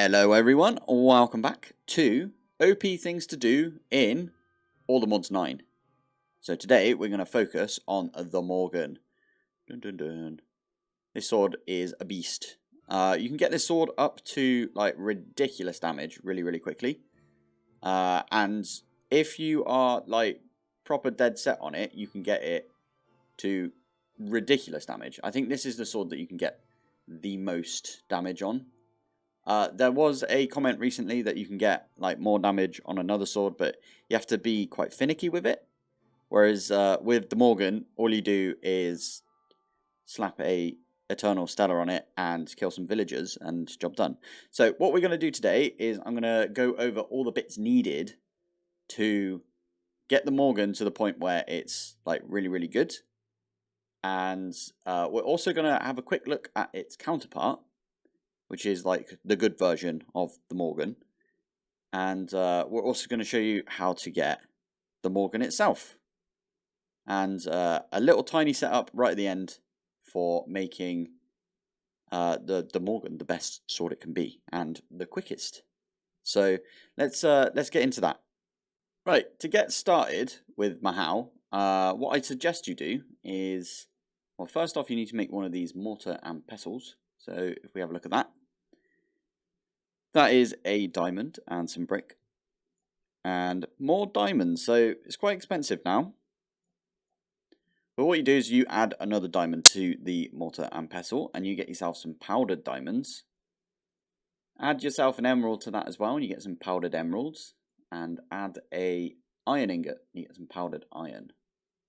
Hello everyone, welcome back to OP Things to Do in All the Mods 9. So today we're going to focus on the Morgan. Dun, dun, dun. This sword is a beast. You can get this sword up to like ridiculous damage really quickly. And if you are like proper dead set on it, you can get it to ridiculous damage. I think this is the sword that you can get the most damage on. There was a comment recently that you can get like more damage on another sword, but you have to be quite finicky with it. Whereas with the Morgan, all you do is slap a Eternal Stellar on it and kill some villagers and job done. So what we're going to do today is I'm going to go over all the bits needed to get the Morgan to the point where it's like really good. And we're also going to have a quick look at its counterpart, which is like the good version of the Morgan. And we're also going to show you how to get the Morgan itself. And a little tiny setup right at the end for making the Morgan the best sword it can be and the quickest. So let's get into that. Right, to get started with mahou, what I suggest you do is, well, first off you need to make one of these mortar and pestles. So if we have a look at that. That is a diamond and some brick. And more diamonds, so it's quite expensive now. But what you do is you add another diamond to the mortar and pestle, and you get yourself some powdered diamonds. Add yourself an emerald to that as well, and you get some powdered emeralds. And add a iron ingot, you get some powdered iron.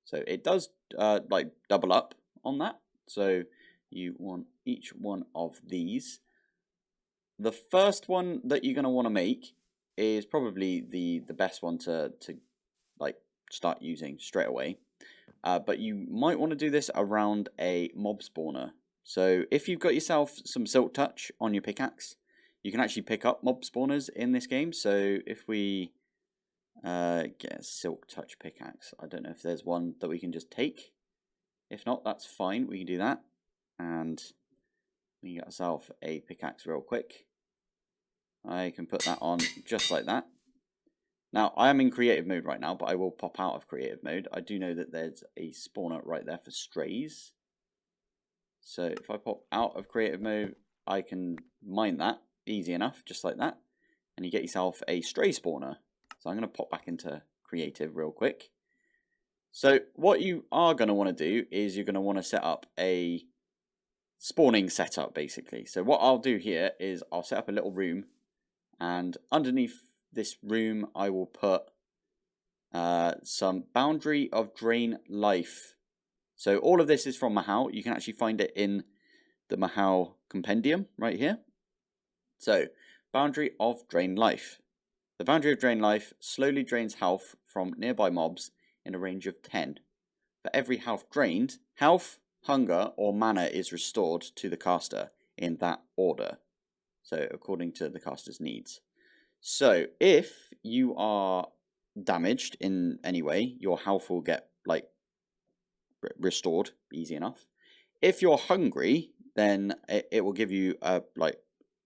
So it does like double up on that. So you want each one of these. The first one that you're going to want to make is probably the best one to like start using straight away. But you might want to do this around a mob spawner. So if you've got yourself some silk touch on your pickaxe, you can actually pick up mob spawners in this game. So if we get a silk touch pickaxe, I don't know if there's one that we can just take. If not, that's fine, we can do that. And we can get ourselves a pickaxe real quick. I can put that on just like that. Now, I am in creative mode right now, but I will pop out of creative mode. I do know that there's a spawner right there for strays. So if I pop out of creative mode, I can mine that easy enough, just like that. And you get yourself a stray spawner. So I'm going to pop back into creative real quick. So what you are going to want to do is you're going to want to set up a spawning setup, basically. So what I'll do here is I'll set up a little room. And underneath this room, I will put some boundary of drain life. So all of this is from mahou. You can actually find it in the mahou compendium right here. So boundary of drain life. The boundary of drain life slowly drains health from nearby mobs in a range of 10. For every health drained, health, hunger, or mana is restored to the caster in that order. So according to the caster's needs. So if you are damaged in any way, your health will get like restored easy enough. If you're hungry, then it will give you like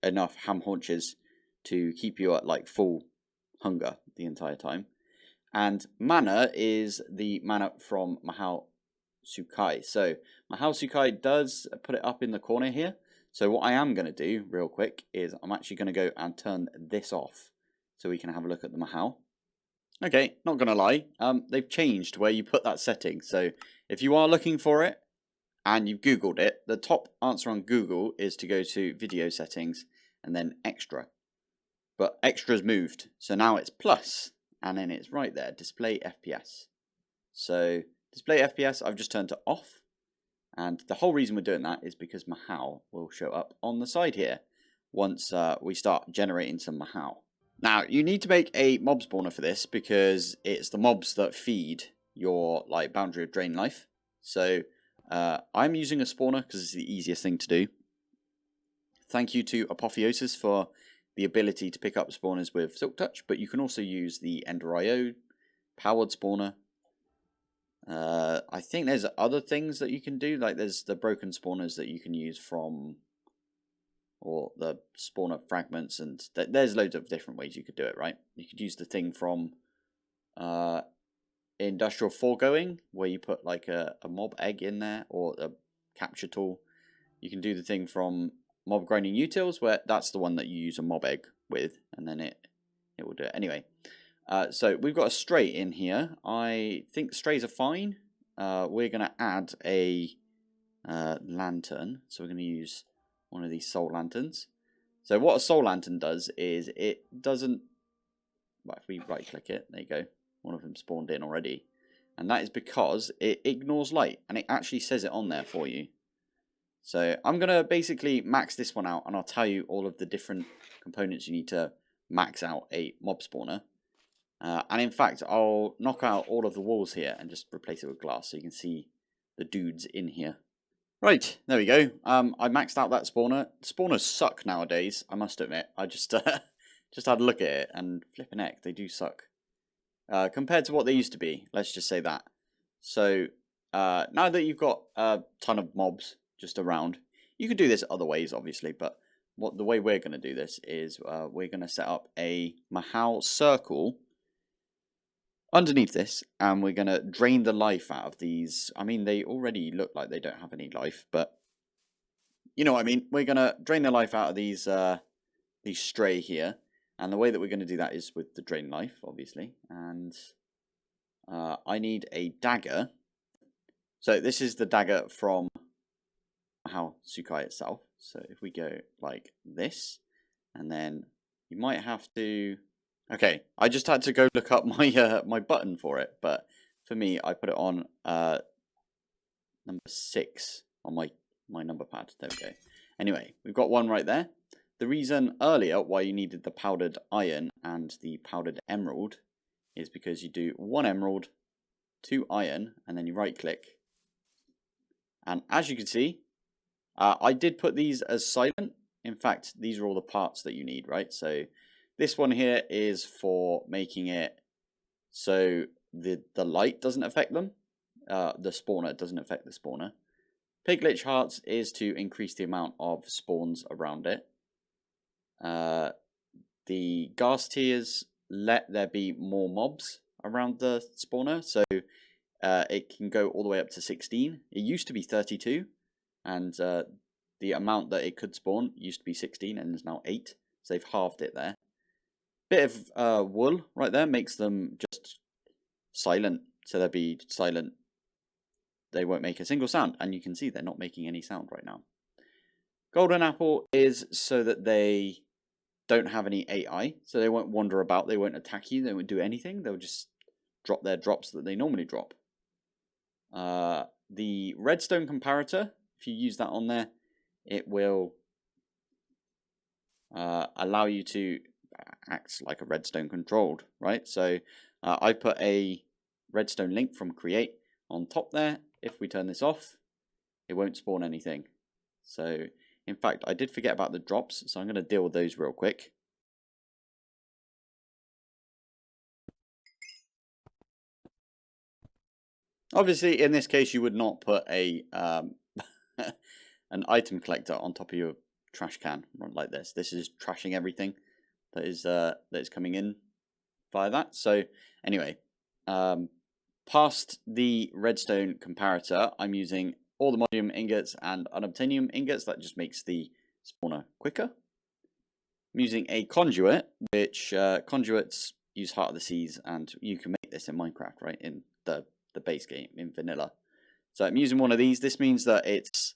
enough ham haunches to keep you at like full hunger the entire time. And mana is the mana from Mahou Sukai. So Mahou Sukai does put it up in the corner here. So what I am going to do real quick is I'm actually going to go and turn this off so we can have a look at the mahou. Okay, not going to lie, they've changed where you put that setting. So if you are looking for it and you've Googled it, the top answer on Google is to go to video settings and then extra. But extra's moved, so now it's plus and then it's right there, display FPS. So display FPS I've just turned to off. And the whole reason we're doing that is because mahou will show up on the side here once we start generating some mahou. Now, you need to make a mob spawner for this because it's the mobs that feed your like boundary of drain life. So I'm using a spawner because it's the easiest thing to do. Thank you to Apotheosis for the ability to pick up spawners with silk touch, but you can also use the Ender IO powered spawner. I think there's other things that you can do, like there's the broken spawners that you can use from or the spawner fragments, and there's loads of different ways you could do it, right? You could use the thing from industrial foregoing, where you put like a mob egg in there, or a capture tool. You can do the thing from mob grinding utils, where that's the one that you use a mob egg with, and then it will do it. Anyway, so we've got a stray in here. I think strays are fine. We're going to add a lantern, so we're going to use one of these soul lanterns. So what a soul lantern does is it doesn't, well, if we right click it, there you go, one of them spawned in already, and that is because it ignores light, and it actually says it on there for you. So I'm going to basically max this one out, and I'll tell you all of the different components you need to max out a mob spawner. And in fact, I'll knock out all of the walls here and just replace it with glass so you can see the dudes in here. Right, there we go. I maxed out that spawner. Spawners suck nowadays, I must admit. I just just had a look at it, and flipping heck, they do suck. Compared to what they used to be, let's just say that. So, now that you've got a ton of mobs just around, you could do this other ways, obviously, but the way we're going to do this is we're going to set up a mahou circle underneath this, and we're going to drain the life out of these. I mean, they already look like they don't have any life, but you know what I mean. We're going to drain the life out of these stray here, and the way that we're going to do that is with the drain life, obviously. And I need a dagger. So this is the dagger from mahou Sukai itself. So if we go like this, and then you might have to. Okay, I just had to go look up my my button for it, but for me, I put it on number 6 on my number pad. There we go. Anyway, we've got one right there. The reason earlier why you needed the powdered iron and the powdered emerald is because you do 1 emerald, 2 iron, and then you right click. And as you can see, I did put these as silent. In fact, these are all the parts that you need, right? So this one here is for making it so the light doesn't affect them. The spawner doesn't affect the spawner. Piglich hearts is to increase the amount of spawns around it. The gas tiers let there be more mobs around the spawner, so it can go all the way up to 16. It used to be 32, and the amount that it could spawn used to be 16 and is now 8, so they've halved it there. Bit of wool right there makes them just silent, so they'll be silent. They won't make a single sound, and you can see they're not making any sound right now. Golden apple is so that they don't have any AI, so they won't wander about, they won't attack you, they won't do anything, they'll just drop their drops that they normally drop. The redstone comparator, if you use that on there, it will allow you to act like a redstone controlled, right? So I put a redstone link from create on top there. If we turn this off, it won't spawn anything. So in fact, I did forget about the drops, so I'm going to deal with those real quick. Obviously, in this case, you would not put a an item collector on top of your trash can like this. This is trashing everything that is coming in via that. So anyway, past the redstone comparator, I'm using all the molybdenum ingots and unobtainium ingots. That just makes the spawner quicker. I'm using a conduit, which conduits use Heart of the Seas, and you can make this in Minecraft, right? In the base game, in vanilla. So I'm using one of these. This means that it's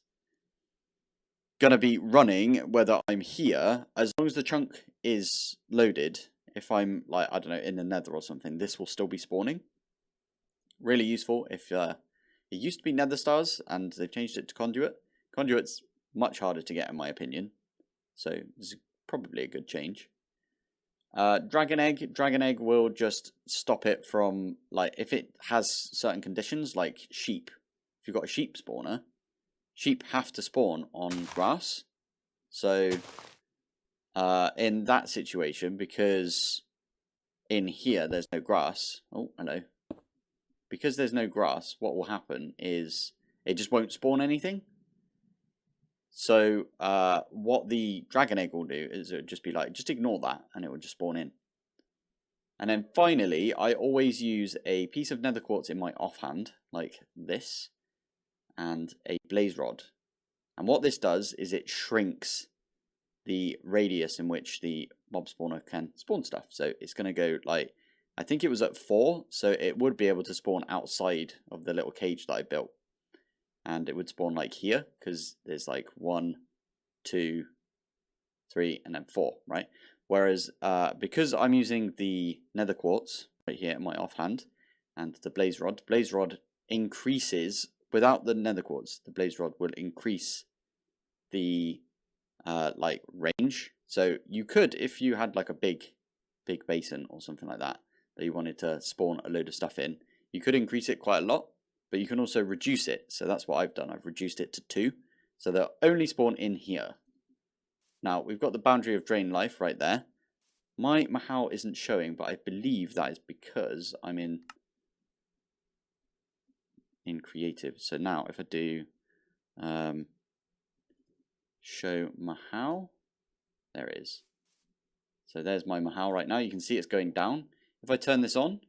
going to be running whether I'm here, as long as the chunk is loaded. If I'm, like, I don't know, in the nether or something, this will still be spawning. Really useful if it used to be nether stars and they've changed it to conduit. Conduit's much harder to get, in my opinion, so this is probably a good change. Dragon egg will just stop it from, like, if it has certain conditions, like sheep. If you've got a sheep spawner, sheep have to spawn on grass. So in that situation, because in here there's no grass, oh hello, because there's no grass, what will happen is it just won't spawn anything. So what the dragon egg will do is it would just be like, just ignore that, and it will just spawn in. And then finally, I always use a piece of nether quartz in my offhand, like this, and a blaze rod. And what this does is it shrinks the radius in which the mob spawner can spawn stuff. So it's going to go like, I think it was at 4, so it would be able to spawn outside of the little cage that I built. And it would spawn like here, because there's like 1, 2, 3, and then 4, right? Whereas because I'm using the nether quartz right here in my offhand and the blaze rod increases, without the nether quartz, the blaze rod will increase the like range. So you could, if you had like a big basin or something like that you wanted to spawn a load of stuff in, you could increase it quite a lot, but you can also reduce it. So that's what I've done. I've reduced it to 2, so they'll only spawn in here. Now we've got the boundary of drain life right there. My mahou isn't showing, but I believe that is because I'm in creative. So now if I do show mahou, there it is. So there's my mahou right now. You can see it's going down. If I turn this on,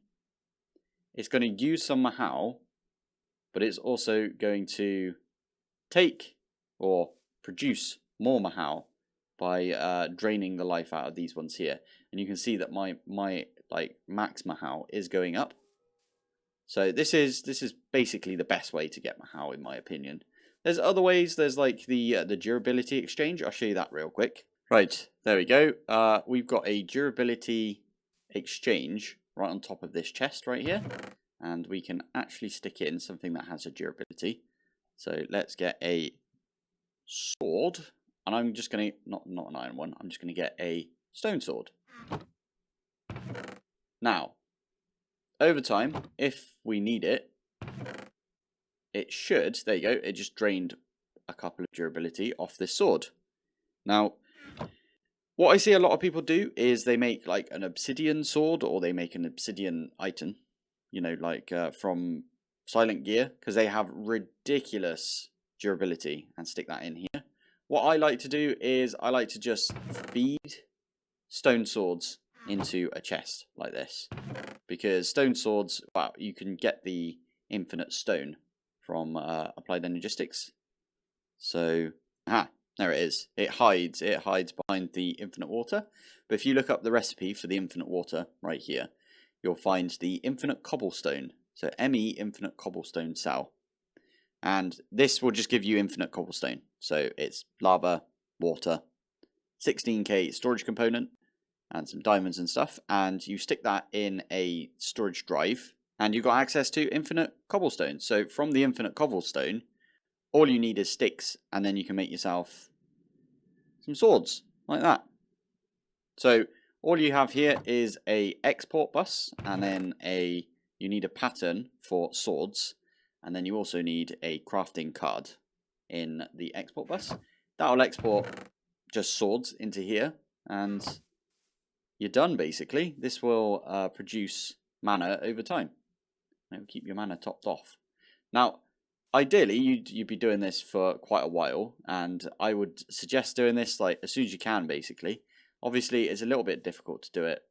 it's going to use some mahou, but it's also going to take or produce more mahou by draining the life out of these ones here. And you can see that my like max mahou is going up. So this is basically the best way to get mahou in my opinion. There's other ways. There's like the durability exchange. I'll show you that real quick. Right, there we go. We've got a durability exchange right on top of this chest right here, and we can actually stick in something that has a durability. So let's get a sword, and I'm just going to, not an iron one, I'm just going to get a stone sword. Now, over time, if we need it, it should, there you go, it just drained a couple of durability off this sword. Now, what I see a lot of people do is they make like an obsidian sword, or they make an obsidian item, you know, like from Silent Gear, because they have ridiculous durability, and stick that in here. What I like to do is I like to just feed stone swords into a chest like this, because stone swords, wow, you can get the infinite stone from Applied Energistics. So, there it is. It hides behind the infinite water. But if you look up the recipe for the infinite water right here, you'll find the infinite cobblestone. So ME infinite cobblestone cell. And this will just give you infinite cobblestone. So it's lava, water, 16k storage component, and some diamonds and stuff. And you stick that in a storage drive, and you've got access to infinite cobblestone. So from the infinite cobblestone, all you need is sticks, and then you can make yourself some swords, like that. So all you have here is a export bus, and then you need a pattern for swords, and then you also need a crafting card in the export bus. That'll export just swords into here, and you're done basically. This will produce mana over time. It will keep your mana topped off. Now, ideally, you'd be doing this for quite a while, and I would suggest doing this like as soon as you can, basically. Obviously, it's a little bit difficult to do it,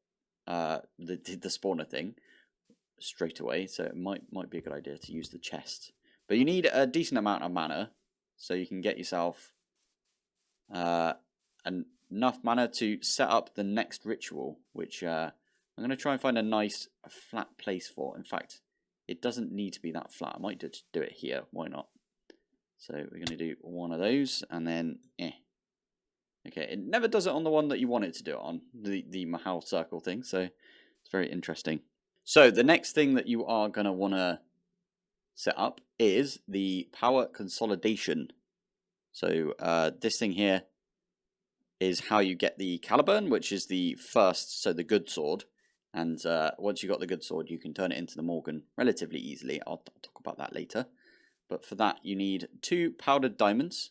the spawner thing, straight away, so it might be a good idea to use the chest. But you need a decent amount of mana, so you can get yourself enough mana to set up the next ritual, which I'm going to try and find a nice flat place for. In fact, it doesn't need to be that flat. I might just do it here. Why not? So we're going to do one of those, and then Okay, it never does it on the one that you want it to do it on, the mahou circle thing. So it's very interesting. So the next thing that you are going to want to set up is the power consolidation. So this thing here is how you get the caliburn, which is the first, so the good sword. And once you've got the good sword, you can turn it into the Morgan relatively easily. I'll talk about that later. But for that, you need 2 powdered diamonds,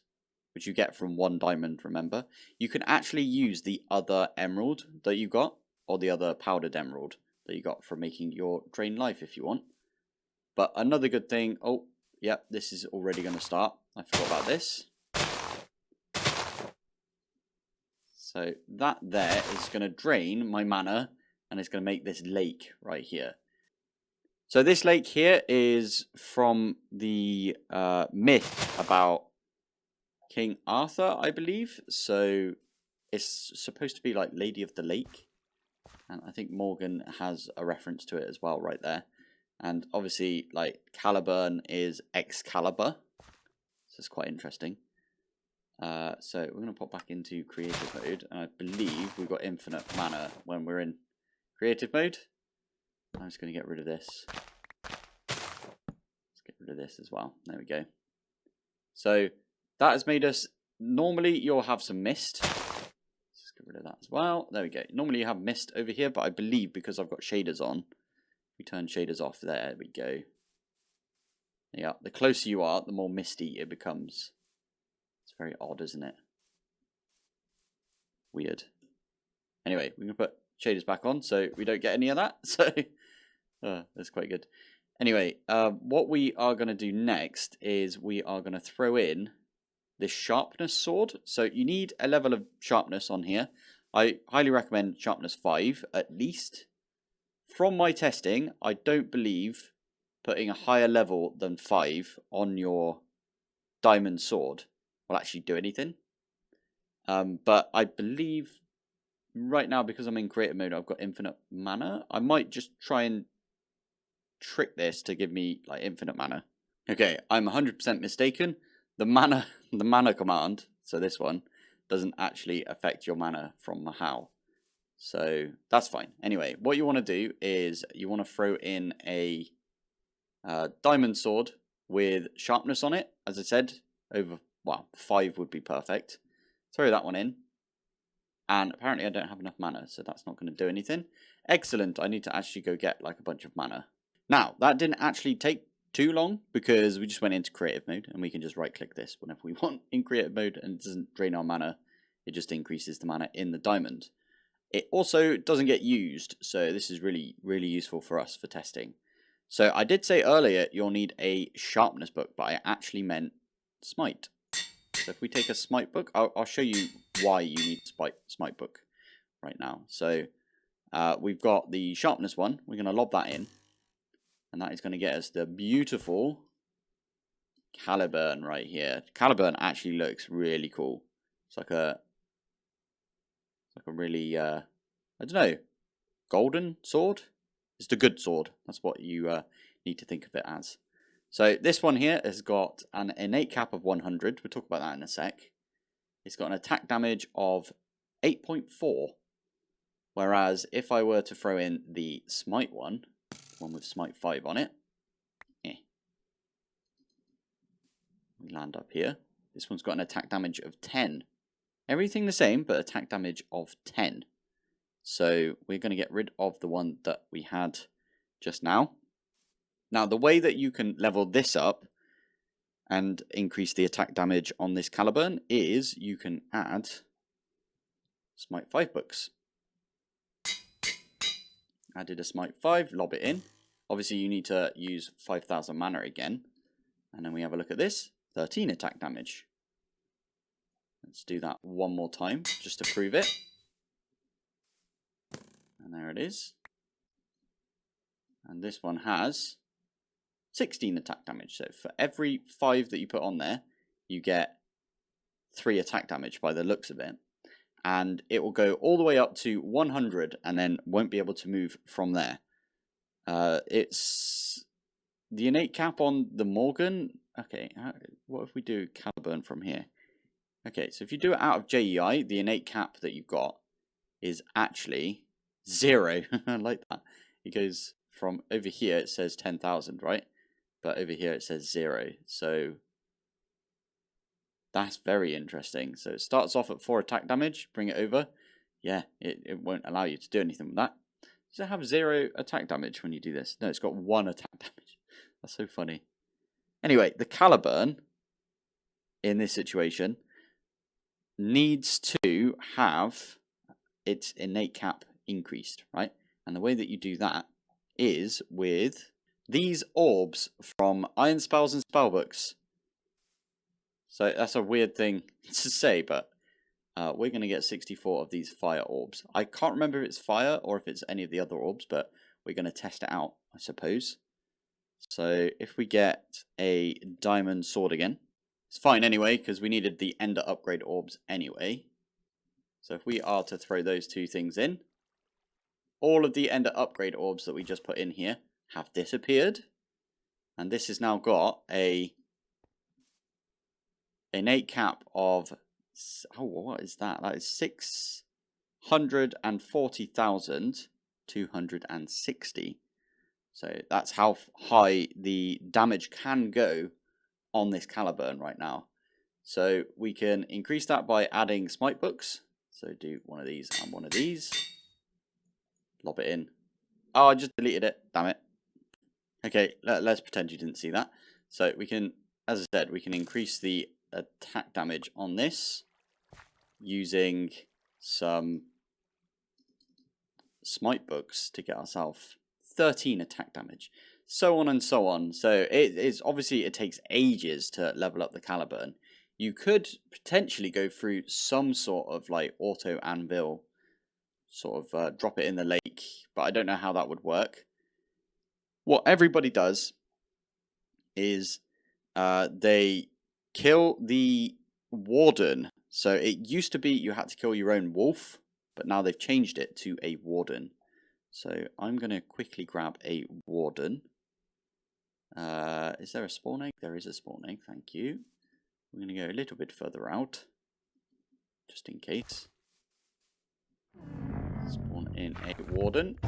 which you get from 1 diamond, remember. You can actually use the other emerald that you got, or the other powdered emerald that you got from making your drain life if you want. But another good thing, oh, yep, this is already going to start. I forgot about this. So that there is going to drain my mana, and it's going to make this lake right here. So this lake here is from the myth about King Arthur, I believe. So it's supposed to be like Lady of the Lake. And I think Morgan has a reference to it as well right there. And obviously, like, caliburn is Excalibur. So it's quite interesting. So we're going to pop back into creative mode. And I believe we've got infinite mana when we're in creative mode. I'm just going to get rid of this. Let's get rid of this as well. There we go. So that has made us... Normally you'll have some mist. Let's get rid of that as well. There we go. Normally you have mist over here, but I believe because I've got shaders on, we turn shaders off. There we go. Yeah, the closer you are, the more misty it becomes. It's very odd, isn't it? Weird. Anyway, we can put shaders back on so we don't get any of that. So that's quite good. Anyway, what we are going to do next is we are going to throw in this sharpness sword. So you need a level of sharpness on here. I highly recommend sharpness 5 at least. From my testing, I don't believe putting a higher level than 5 on your diamond sword will actually do anything. But I believe right now, because I'm in creative mode, I've got infinite mana. I might just try and trick this to give me like infinite mana. Okay, I'm 100% mistaken. The mana command, so this one, doesn't actually affect your mana from mahou. So that's fine. Anyway, what you want to do is you want to throw in a diamond sword with sharpness on it. As I said, over, well, 5 would be perfect. Throw that one in. And apparently I don't have enough mana, so that's not going to do anything. Excellent, I need to actually go get like a bunch of mana. Now, that didn't actually take too long because we just went into creative mode and we can just right click this whenever we want in creative mode and it doesn't drain our mana. It just increases the mana in the diamond. It also doesn't get used, so this is really, really useful for us for testing. So I did say earlier you'll need a sharpness book, but I actually meant smite. So if we take a smite book, I'll show you why you need smite book right now. So we've got the sharpness one. We're going to lob that in. And that is going to get us the beautiful caliburn right here. Caliburn actually looks really cool. It's like a really, I don't know, golden sword? It's the good sword. That's what you need to think of it as. So this one here has got an innate cap of 100. We'll talk about that in a sec. It's got an attack damage of 8.4. Whereas if I were to throw in the smite one with smite 5 on it, we land up here. This one's got an attack damage of 10. Everything the same, but attack damage of 10. So we're going to get rid of the one that we had just now. Now, the way that you can level this up and increase the attack damage on this caliburn is you can add smite 5 books. Added a smite 5, lob it in. Obviously, you need to use 5,000 mana again. And then we have a look at this. 13 attack damage. Let's do that one more time, just to prove it. And there it is. And this one has 16 attack damage. So for every 5 that you put on there, you get 3 attack damage by the looks of it. And it will go all the way up to 100 and then won't be able to move from there. It's the innate cap on the Morgan. Okay, what if we do caliburn from here? Okay, so if you do it out of JEI, the innate cap that you've got is actually 0. I like that. It goes from over here, it says 10,000, right? But over here it says 0. So that's very interesting. So it starts off at 4 attack damage, bring it over. Yeah, it won't allow you to do anything with that. Does it have 0 attack damage when you do this? No, it's got 1 attack damage. That's so funny. Anyway, the caliburn in this situation needs to have its innate cap increased, right? And the way that you do that is with these orbs from Iron Spells and Spellbooks. So that's a weird thing to say, but we're going to get 64 of these fire orbs. I can't remember if it's fire or if it's any of the other orbs, but we're going to test it out, I suppose. So if we get a diamond sword again, it's fine anyway, because we needed the ender upgrade orbs anyway. So if we are to throw those two things in, all of the ender upgrade orbs that we just put in here have disappeared. And this has now got a innate cap of, oh, what is that? That is 640,260. So that's how high the damage can go on this caliburn right now. So we can increase that by adding smite books. So do one of these and one of these. Lob it in. Oh, I just deleted it. Damn it. Okay, let's pretend you didn't see that. So we can, as I said, we can increase the attack damage on this using some smite books to get ourselves 13 attack damage, so on and so on. So obviously it takes ages to level up the caliburn. You could potentially go through some sort of like auto anvil, sort of drop it in the lake, but I don't know how that would work. What everybody does is they kill the warden. So it used to be you had to kill your own wolf, but now they've changed it to a warden. So I'm going to quickly grab a warden. Is there a spawn egg? There is a spawn egg, thank you. We're going to go a little bit further out, just in case. Spawn in a warden.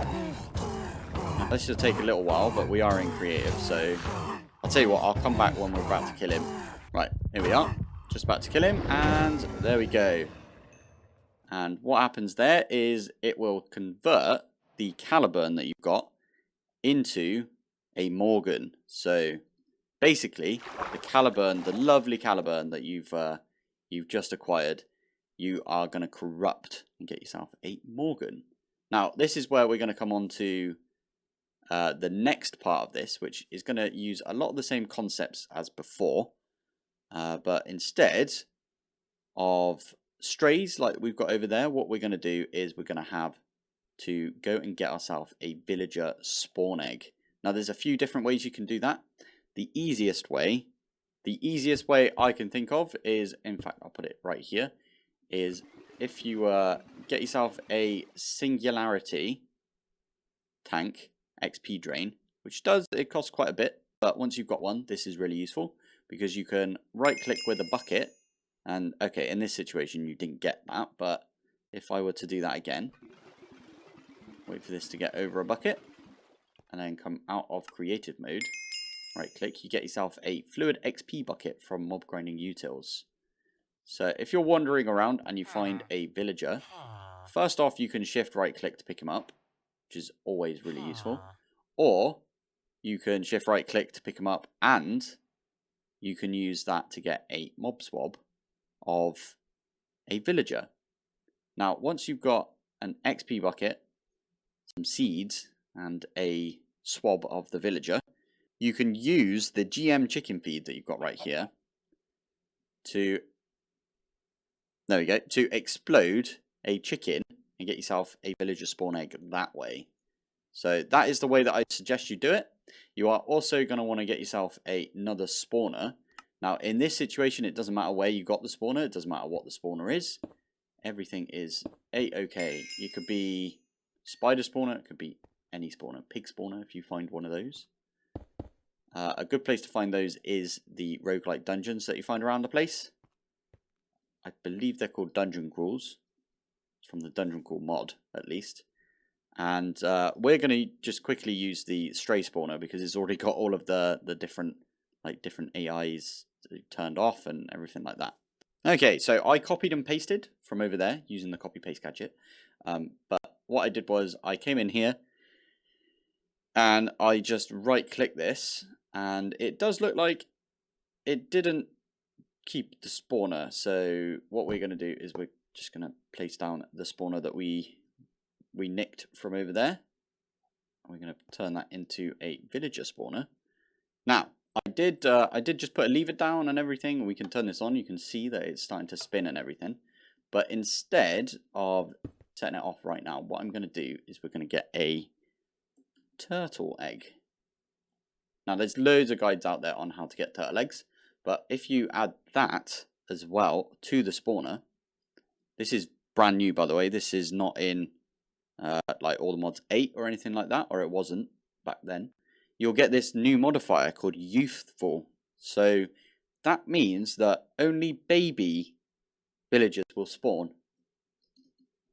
This should take a little while, but we are in creative, so I'll tell you what, I'll come back when we're about to kill him. Right, here we are. Just about to kill him, and there we go. And what happens there is it will convert the caliburn that you've got into a Morgan. So basically, the caliburn, the lovely caliburn that you've just acquired, you are going to corrupt and get yourself a Morgan. Now, this is where we're going to come on to the next part of this, which is going to use a lot of the same concepts as before, but instead of strays like we've got over there, what we're going to do is we're going to have to go and get ourselves a villager spawn egg. Now there's a few different ways you can do that. The easiest way I can think of is, in fact I'll put it right here, is if you get yourself a singularity tank XP drain, which it costs quite a bit, but once you've got one, this is really useful because you can right click with a bucket. And okay, in this situation you didn't get that, but if I were to do that again, wait for this to get over a bucket, and then come out of creative mode, right click, you get yourself a fluid XP bucket from mob grinding utils. So if you're wandering around and you find a villager, first off you can shift right click to pick him up, which is always really useful, or you can shift right click to pick him up and you can use that to get a mob swab of a villager. Now once you've got an XP bucket, some seeds and a swab of the villager, you can use the GM chicken feed that you've got right here to, there we go, to explode a chicken and get yourself a villager spawn egg that way. So that is the way that I suggest you do it. You are also going to want to get yourself another spawner. Now in this situation it doesn't matter where you got the spawner, it doesn't matter what the spawner is. Everything is a-okay. You could be spider spawner, it could be any spawner, pig spawner if you find one of those. A good place to find those is the roguelike dungeons that you find around the place. I believe they're called dungeon crawls. It's from the dungeon crawl mod, at least. And we're going to just quickly use the stray spawner because it's already got all of the different AIs turned off and everything like that. Okay, so I copied and pasted from over there using the copy paste gadget. But what I did was I came in here and I just right click this, and it does look like it didn't keep the spawner. So what we're going to do is we're just going to place down the spawner that we nicked from over there. We're going to turn that into a villager spawner. Now I did just put a lever down and everything. We can turn this on. You can see that it's starting to spin and everything. But instead of setting it off right now, what I'm going to do is we're going to get a turtle egg. Now there's loads of guides out there on how to get turtle eggs, but if you add that as well to the spawner, this is brand new by the way, this is not in like all the mods 8 or anything like that, or it wasn't back then. You'll get this new modifier called youthful. So that means that only baby villagers will spawn.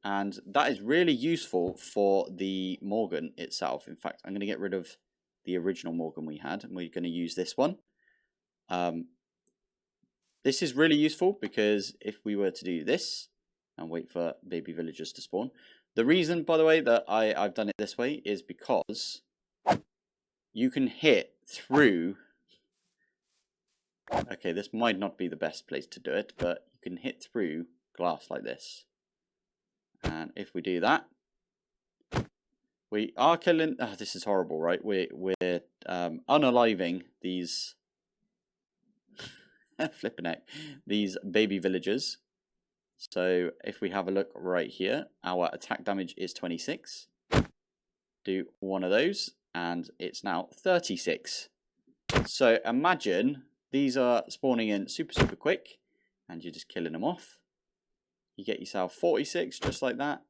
And that is really useful for the Morgan itself. In fact, I'm going to get rid of the original Morgan we had, and we're going to use this one. This is really useful because if we were to do this and wait for baby villagers to spawn, the reason, by the way, that I've done it this way is because you can hit through. Okay, this might not be the best place to do it, but you can hit through glass like this. And if we do that, we are killing. Oh, this is horrible, right? We're unaliving these flipping out these baby villagers. So if we have a look right here, our attack damage is 26. Do one of those, and it's now 36. So imagine these are spawning in super quick, and you're just killing them off. You get yourself 46 just like that.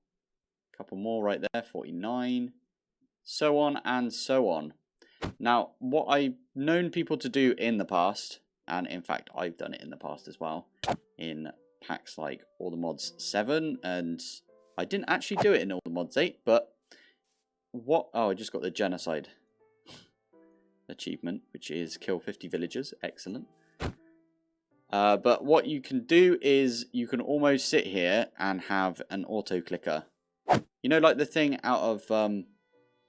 A couple more right there, 49. So on and so on. Now, what I've known people to do in the past, and in fact I've done it in the past as well, in packs like All the Mods 7, and I didn't actually do it in All the Mods 8, but I just got the genocide achievement, which is kill 50 villagers. Excellent. But what you can do is you can almost sit here and have an auto clicker. You know, like the thing out of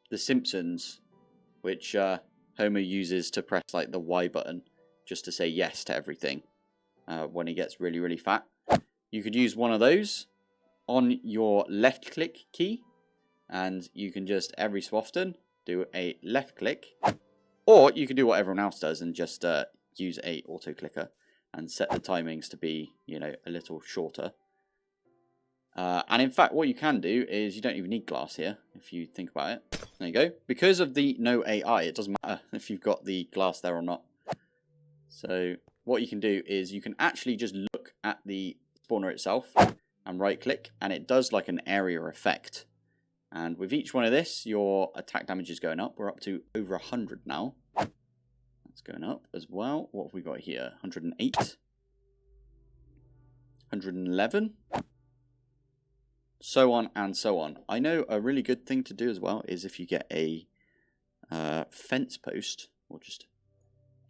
The Simpsons, which Homer uses to press like the Y button just to say yes to everything when he gets really fat. You could use one of those on your left click key, and you can just every so often do a left click, or you can do what everyone else does and just use a auto clicker and set the timings to be, you know, a little shorter. And in fact, what you can do is you don't even need glass here, if you think about it. There you go. Because of the no AI, it doesn't matter if you've got the glass there or not. So what you can do is you can actually just look at the spawner itself and right click, and it does like an area effect. And with each one of this, your attack damage is going up. We're up to over 100 now. That's going up as well. What have we got here? 108. 111. So on and so on. I know a really good thing to do as well is if you get a fence post, or just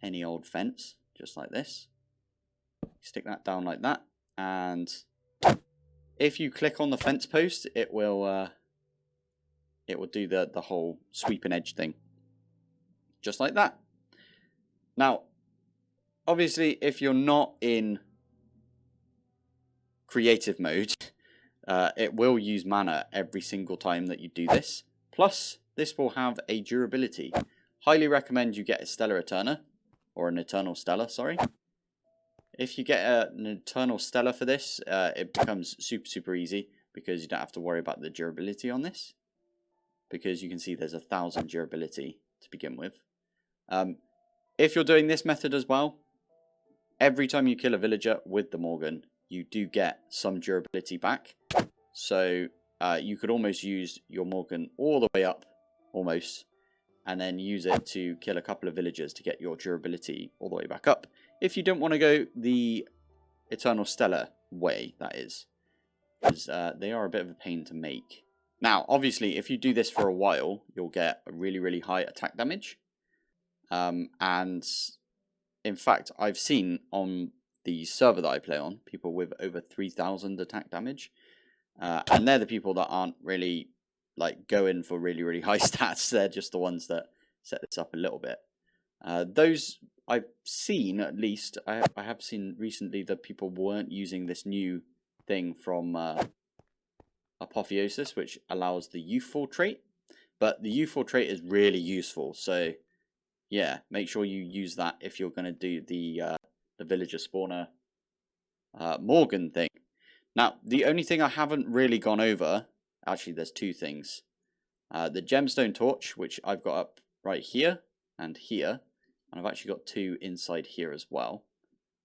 any old fence, just like this. Stick that down like that, and if you click on the fence post, it will do the whole sweeping edge thing, just like that. Now, obviously, if you're not in creative mode, it will use mana every single time that you do this. Plus, this will have a durability. Highly recommend you get a Stellar Eterna, or an Eternal Stellar, sorry. If you get an Eternal Stellar for this, it becomes super easy, because you don't have to worry about the durability on this. Because you can see there's 1000 durability to begin with. If you're doing this method as well, every time you kill a villager with the Morgan, you do get some durability back. So you could almost use your Morgan all the way up, almost, and then use it to kill a couple of villagers to get your durability all the way back up. If you don't want to go the Eternal Stellar way, that is. Because they are a bit of a pain to make. Now, obviously, if you do this for a while, you'll get a really high attack damage. And in fact, I've seen on the server that I play on, people with over 3000 attack damage. And they're the people that aren't really like going for really high stats. They're just the ones that set this up a little bit. Those I've seen, at least, I have seen recently that people weren't using this new thing from Apotheosis, which allows the youthful trait. But the youthful trait is really useful, so yeah, make sure you use that if you're going to do the villager spawner Morgan thing. Now, the only thing I haven't really gone over, actually there's two things. The gemstone torch, which I've got up right here and here, and I've actually got two inside here as well.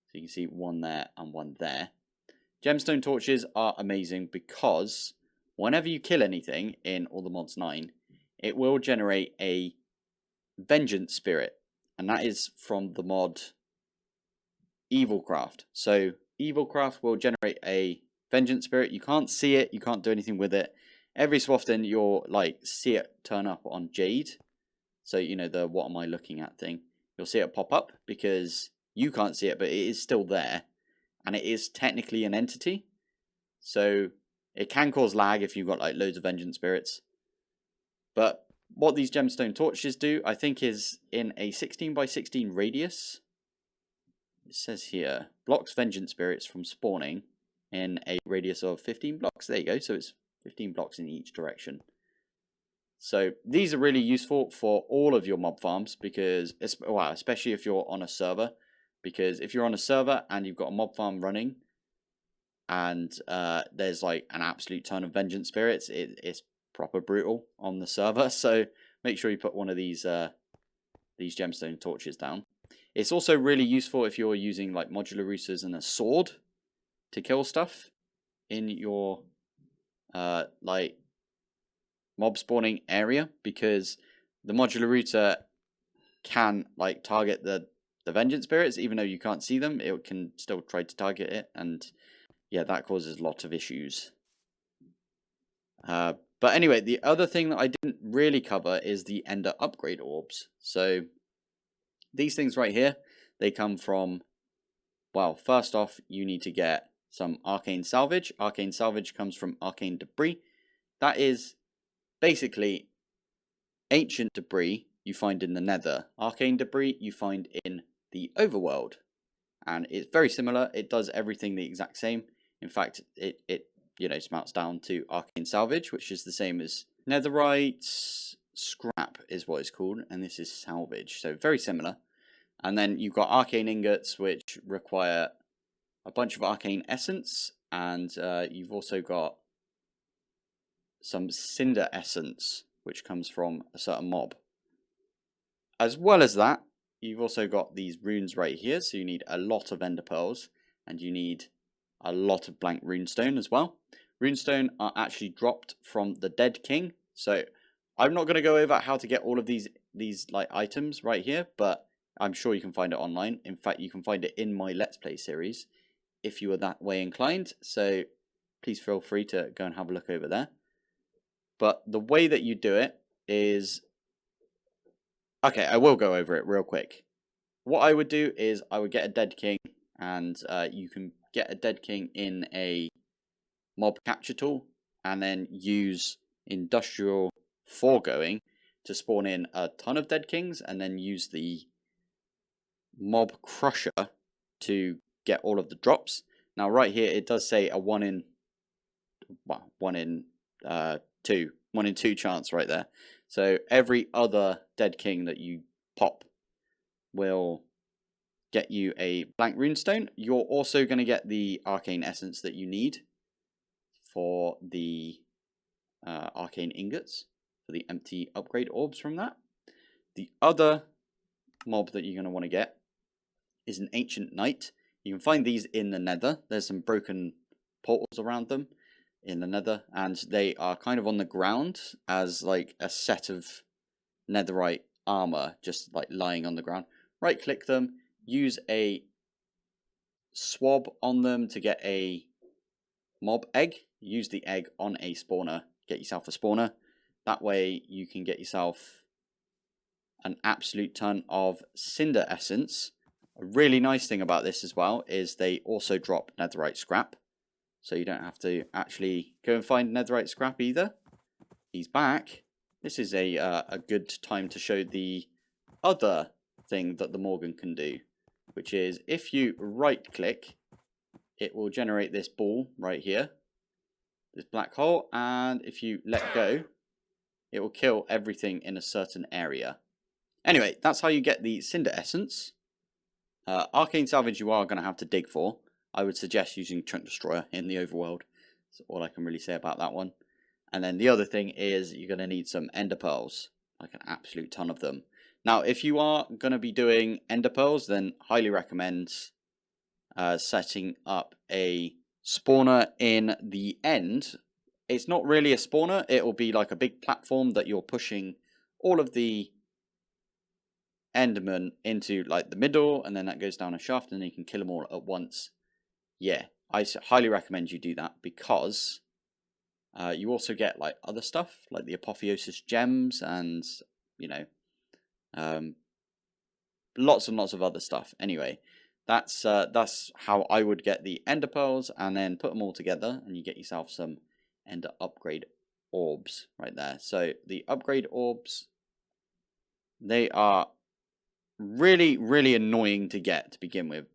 So you can see one there and one there. Gemstone torches are amazing because whenever you kill anything in All the Mods 9, it will generate a vengeance spirit, and that is from the mod Evilcraft. So Evilcraft will generate a vengeance spirit. You can't see it, you can't do anything with it. Every so often you'll like see it turn up on Jade. So you know the what am I looking at thing. You'll see it pop up because you can't see it, but it is still there. And it is technically an entity. So it can cause lag if you've got like loads of vengeance spirits. But what these gemstone torches do, I think, is in a 16 by 16 radius. It says here, blocks vengeance spirits from spawning in a radius of 15 blocks. There you go. So it's 15 blocks in each direction. So these are really useful for all of your mob farms because, well, especially if you're on a server. Because if you're on a server and you've got a mob farm running and there's like an absolute ton of vengeance spirits, it's proper brutal on the server. So make sure you put one of these gemstone torches down. It's also really useful if you're using like modular roosters and a sword to kill stuff in your like mob spawning area, because the modular rooter can like target the vengeance spirits, even though you can't see them. It can still try to target it, and yeah, that causes a lot of issues. But anyway, the other thing that I didn't really cover is the Ender upgrade orbs. So these things right here, they come from, well, first off, you need to get some arcane salvage. Arcane salvage comes from arcane debris. That is basically ancient debris you find in the nether. Arcane debris you find in the overworld. And it's very similar. It does everything the exact same. In fact, it you know, smelts down to arcane salvage, which is the same as netherite scrap is what it's called, and this is salvage. So very similar. And then you've got arcane ingots, which require a bunch of arcane essence, and you've also got some cinder essence, which comes from a certain mob. As well as that, you've also got these runes right here, so you need a lot of ender pearls, and you need a lot of blank runestone as well. Runestone are actually dropped from the Dead King, so I'm not going to go over how to get all of these like items right here, but I'm sure you can find it online. In fact, you can find it in my Let's Play series if you are that way inclined, so please feel free to go and have a look over there. But the way that you do it is, okay, I will go over it real quick. What I would do is I would get a Dead King, and you can get a Dead King in a mob capture tool, and then use industrial foregoing to spawn in a ton of Dead Kings, and then use the mob crusher to get all of the drops. Now right here it does say a 1 in 2 chance right there. So every other Dead King that you pop will get you a blank runestone. You're also going to get the arcane essence that you need for the arcane ingots, for the empty upgrade orbs from that. The other mob that you're going to want to get is an ancient knight. You can find these in the nether. There's some broken portals around them in the nether, and they are kind of on the ground as like a set of netherite armor just like lying on the ground. Right click them, use a swab on them to get a mob egg. Use the egg on a spawner, get yourself a spawner. That way you can get yourself an absolute ton of cinder essence. A really nice thing about this as well is they also drop netherite scrap, so you don't have to actually go and find netherite scrap either. He's back. This is a good time to show the other thing that the Morgan can do, which is if you right click, it will generate this ball right here, this black hole, and if you let go, it will kill everything in a certain area. Anyway, that's how you get the cinder essence. Arcane salvage you are going to have to dig for. I would suggest using Chunk Destroyer in the overworld. That's all I can really say about that one. And then the other thing is you're going to need some Ender Pearls, like an absolute ton of them. Now, if you are going to be doing Ender Pearls, then highly recommend setting up a spawner in the end. It's not really a spawner, it will be like a big platform that you're pushing all of the Endermen into like the middle, and then that goes down a shaft, and then you can kill them all at once. Yeah, I highly recommend you do that, because you also get like other stuff like the Apotheosis gems, and you know, lots and lots of other stuff. Anyway, that's how I would get the Ender Pearls, and then put them all together, and you get yourself some Ender upgrade orbs right there. So the upgrade orbs, they are really, really annoying to get to begin with.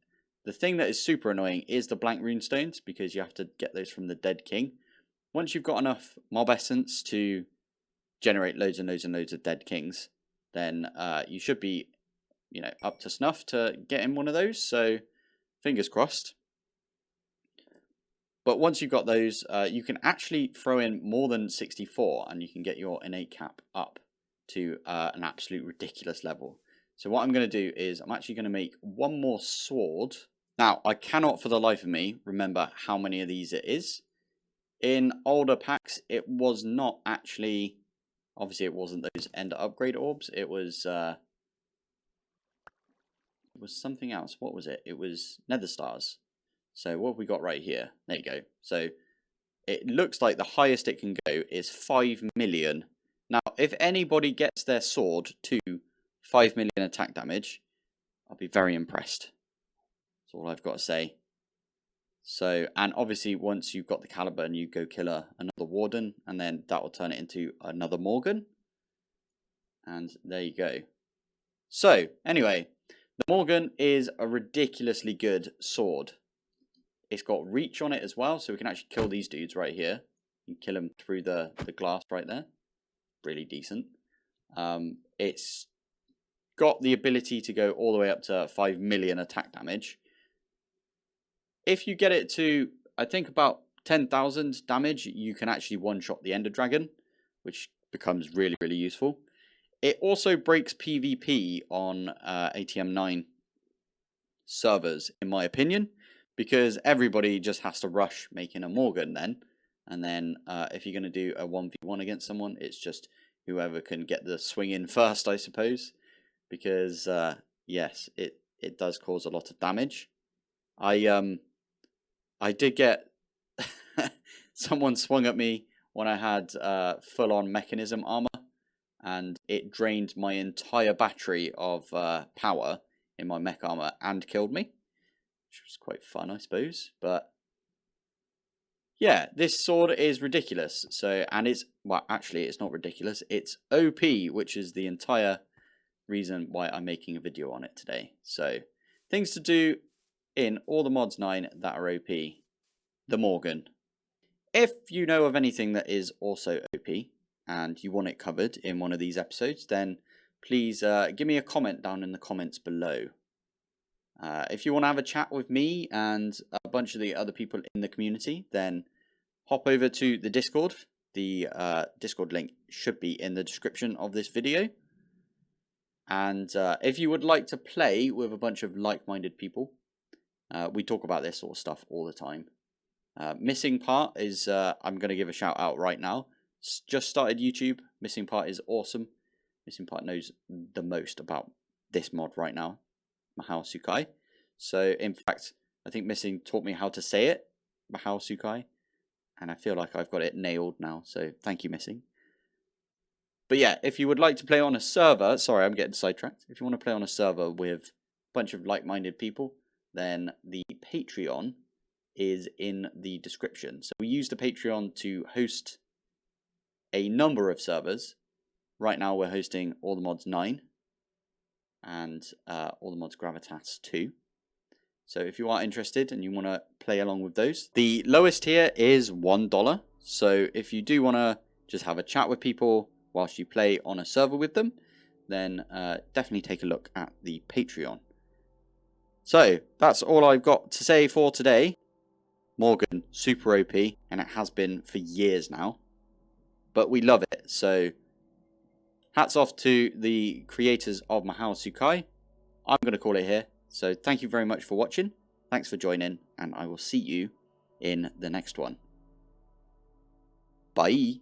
The thing that is super annoying is the blank runestones, because you have to get those from the Dead King. Once you've got enough mob essence to generate loads and loads and loads of Dead Kings, then you should be, you know, up to snuff to get in one of those. So fingers crossed. But once you've got those, you can actually throw in more than 64, and you can get your innate cap up to an absolute ridiculous level. So what I'm going to do is I'm actually going to make one more sword. Now, I cannot for the life of me remember how many of these it is. In older packs, it was not actually... Obviously, it wasn't those Ender upgrade orbs. It was something else. What was it? It was Nether Stars. So what have we got right here? There you go. So it looks like the highest it can go is 5 million. Now, if anybody gets their sword to 5 million attack damage, I'll be very impressed. That's all I've got to say. So, and obviously once you've got the caliburn, you go kill another warden, and then that will turn it into another Morgan. And there you go. So, anyway, the Morgan is a ridiculously good sword. It's got reach on it as well, so we can actually kill these dudes right here. You can kill them through the glass right there. Really decent. It's got the ability to go all the way up to 5 million attack damage. If you get it to, I think, about 10,000 damage, you can actually one-shot the Ender Dragon, which becomes really, really useful. It also breaks PvP on ATM9 servers, in my opinion, because everybody just has to rush making a Morgan then. And then if you're going to do a 1v1 against someone, it's just whoever can get the swing in first, I suppose. Because, yes, it does cause a lot of damage. I did get... someone swung at me when I had full-on mechanism armor, and it drained my entire battery of power in my mech armor and killed me, which was quite fun, I suppose. But yeah, this sword is ridiculous. So, and it's, well, actually it's not ridiculous, it's OP, which is the entire reason why I'm making a video on it today. So, things to do in All the Mods 9 that are OP. The Morgan. If you know of anything that is also OP and you want it covered in one of these episodes, then please give me a comment down in the comments below. If you want to have a chat with me and a bunch of the other people in the community, then hop over to the Discord. The Discord link should be in the description of this video. And if you would like to play with a bunch of like-minded people, we talk about this sort of stuff all the time. Missing Part is, I'm going to give a shout out right now. Just started YouTube. Missing Part is awesome. Missing Part knows the most about this mod right now, Mahou Sukai. So, in fact, I think Missing taught me how to say it, Mahou Sukai. And I feel like I've got it nailed now. So, thank you, Missing. But yeah, if you would like to play on a server, sorry, I'm getting sidetracked. If you want to play on a server with a bunch of like-minded people, then the Patreon is in the description. So we use the Patreon to host a number of servers. Right now we're hosting All the Mods 9 and All the Mods Gravitas 2. So if you are interested and you want to play along with those, the lowest tier is $1. So if you do want to just have a chat with people whilst you play on a server with them, then definitely take a look at the Patreon. So, that's all I've got to say for today. Morgan, super OP, and it has been for years now. But we love it, so hats off to the creators of Mahou Sukai. I'm going to call it here. So thank you very much for watching. Thanks for joining, and I will see you in the next one. Bye.